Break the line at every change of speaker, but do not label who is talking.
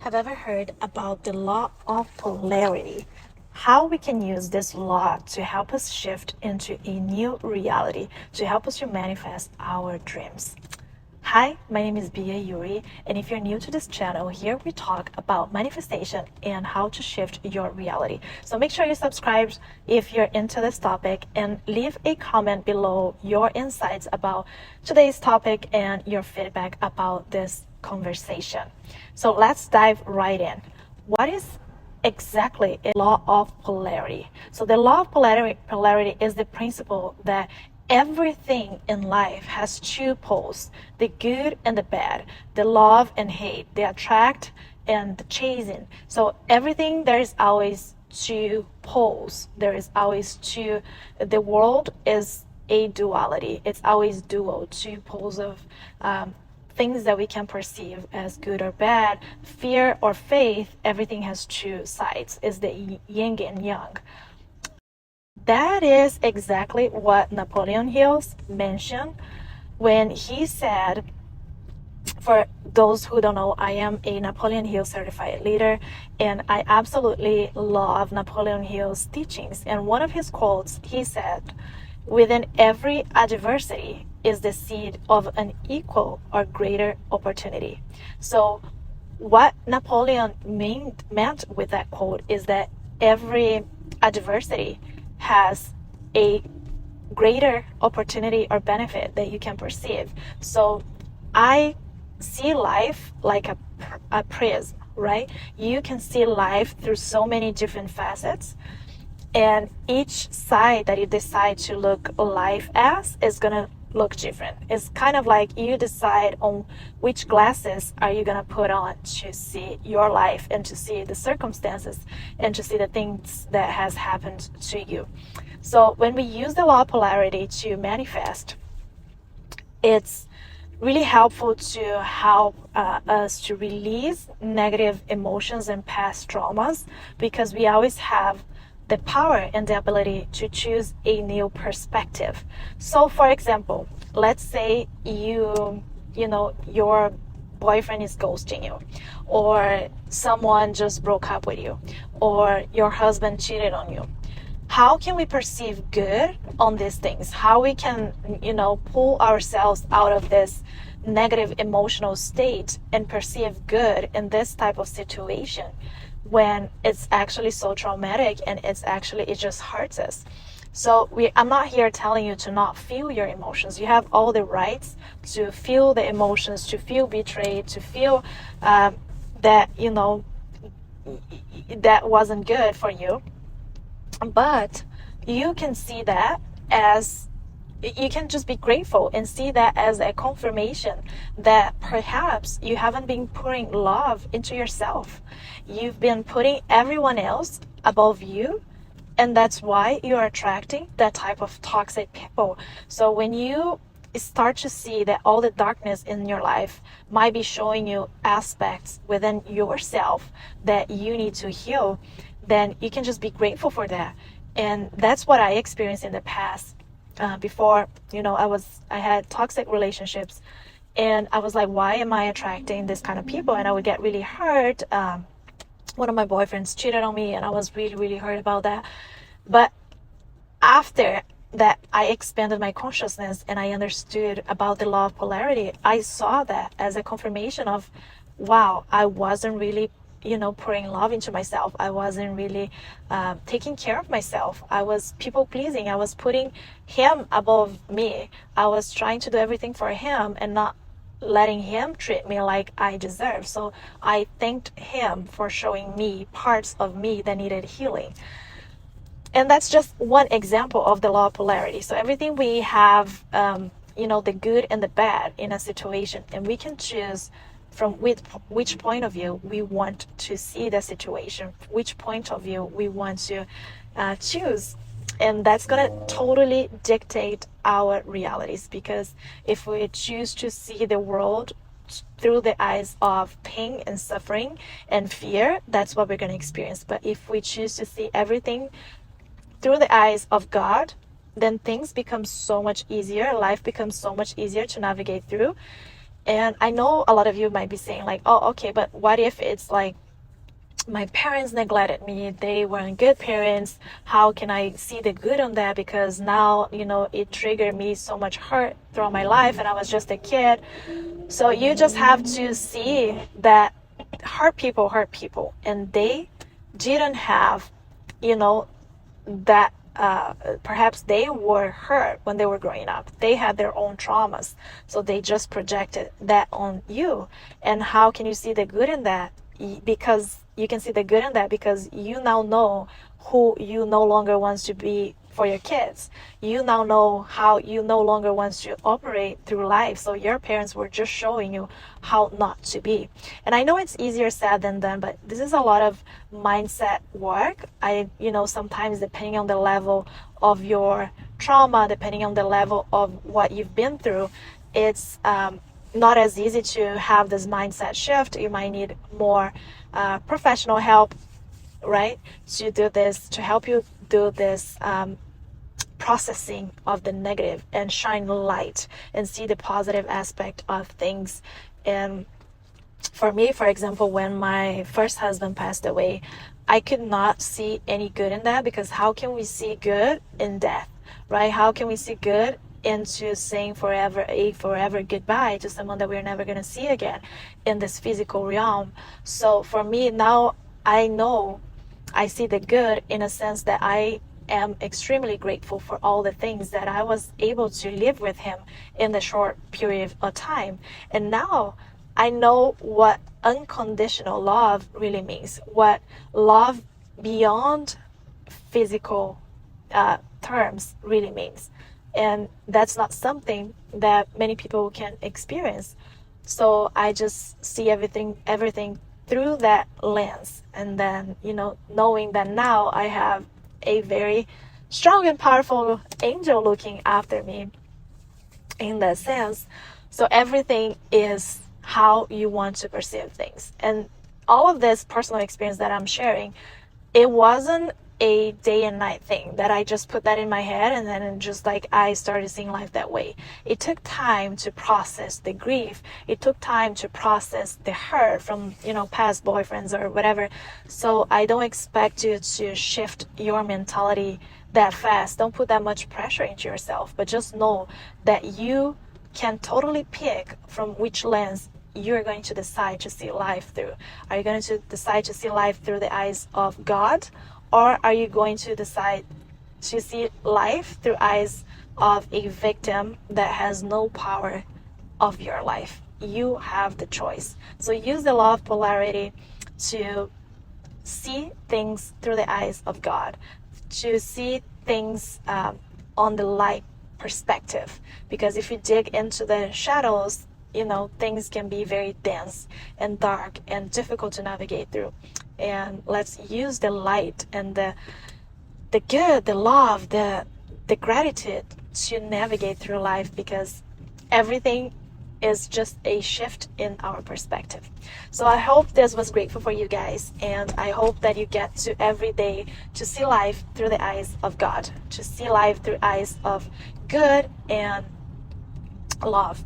Have ever heard about the law of polarity? How we can use this law to help us shift into a new reality, to help us to manifest our dreams. Hi, my name is 𝘔𝘥𝘬𝘳𝘳, and if you're new to this channel, here we talk about manifestation and how to shift your reality. So make sure you subscribe if you're into this topic and leave a comment below your insights about today's topic and your feedback about this conversation. So let's dive right in. What is exactly a law of polarity? So the law of polarity is the principle that everything in life has two poles, the good and the bad, the love and hate, the attract and the chasing. So everything, there is always two poles. There is always two. The world is a duality. It's always dual, two poles of things that we can perceive as good or bad. Fear or faith, everything has two sides. It's the yin and yang. That is exactly what Napoleon Hill mentioned when he said, for those who don't know, I am a Napoleon Hill certified leader, and I absolutely love Napoleon Hill's teachings. And one of his quotes, he said, "Within every adversity is the seed of an equal or greater opportunity." So what Napoleon meant with that quote is that every adversity has a greater opportunity or benefit that you can perceive. So I see life like a prism, right? You can see life through so many different facets, and each side that you decide to look life as is gonna look different. It's kind of like you decide on which glasses are you gonna put on to see your life and to see the circumstances and to see the things that has happened to you. So when we use the law of polarity to manifest, it's really helpful to help us to release negative emotions and past traumas, because we always have the power and the ability to choose a new perspective. So for example, let's say your boyfriend is ghosting you, or someone just broke up with you, or your husband cheated on you. How can we perceive good on these things? How we can, pull ourselves out of this negative emotional state and perceive good in this type of situation when it's actually so traumatic and it just hurts us. So I'm not here telling you to not feel your emotions. You have all the rights to feel the emotions, to feel betrayed, to feel that that wasn't good for you. But you can see that as, you can just be grateful and see that as a confirmation that perhaps you haven't been putting love into yourself. You've been putting everyone else above you, and that's why you're attracting that type of toxic people. So when you start to see that all the darkness in your life might be showing you aspects within yourself that you need to heal, then you can just be grateful for that. And that's what I experienced in the past. Before, I had toxic relationships, and I was like, why am I attracting this kind of people? And I would get really hurt. One of my boyfriends cheated on me, and I was really, really hurt about that. But after that, I expanded my consciousness and I understood about the law of polarity. I saw that as a confirmation of, wow, I wasn't really pouring love into myself. I wasn't really taking care of myself. I was people pleasing. I was putting him above me. I was trying to do everything for him and not letting him treat me like I deserve. So I thanked him for showing me parts of me that needed healing. And that's just one example of the law of polarity. So everything we have, the good and the bad in a situation, and we can choose from which point of view we want to see the situation, which point of view we want to choose. And that's going to totally dictate our realities, because if we choose to see the world through the eyes of pain and suffering and fear, that's what we're going to experience. But if we choose to see everything through the eyes of God, then things become so much easier. Life becomes so much easier to navigate through. And I know a lot of you might be saying like, oh, okay, but what if it's like my parents neglected me, they weren't good parents, how can I see the good on that? Because now, it triggered me so much hurt throughout my life and I was just a kid. So you just have to see that hurt people, and they didn't have, that perhaps they were hurt when they were growing up. They had their own traumas, so they just projected that on you. And how can you see the good in that? Because you can see the good in that because you now know who you no longer want to be for your kids. You now know how you no longer want to operate through life. So your parents were just showing you how not to be. And I know it's easier said than done, but this is a lot of mindset work. Sometimes depending on the level of your trauma, depending on the level of what you've been through, it's not as easy to have this mindset shift. You might need more professional help, right, to do this, to help you do this processing of the negative and shine light and see the positive aspect of things. And for me, for example, when my first husband passed away, I could not see any good in that, because how can we see good in death, right? How can we see good into saying forever goodbye to someone that we're never going to see again in this physical realm? So for me now, I know I see the good in a sense that I am extremely grateful for all the things that I was able to live with him in the short period of time. And now I know what unconditional love really means, what love beyond physical terms really means. And that's not something that many people can experience. So I just see everything through that lens. And then, knowing that now I have a very strong and powerful angel looking after me in that sense. So everything is how you want to perceive things. And all of this personal experience that I'm sharing, it wasn't a day and night thing that I just put that in my head and then just like I started seeing life that way. It took time to process the grief. It took time to process the hurt from, past boyfriends or whatever. So I don't expect you to shift your mentality that fast. Don't put that much pressure into yourself, but just know that you can totally pick from which lens you're going to decide to see life through. Are you going to decide to see life through the eyes of God? Or are you going to decide to see life through eyes of a victim that has no power of your life? You have the choice. So use the law of polarity to see things through the eyes of God, to see things on the light perspective. Because if you dig into the shadows, things can be very dense and dark and difficult to navigate through. And let's use the light and the good, the love, the gratitude to navigate through life, because everything is just a shift in our perspective. So I hope this was grateful for you guys, and I hope that you get to every day to see life through the eyes of God, to see life through eyes of good and love.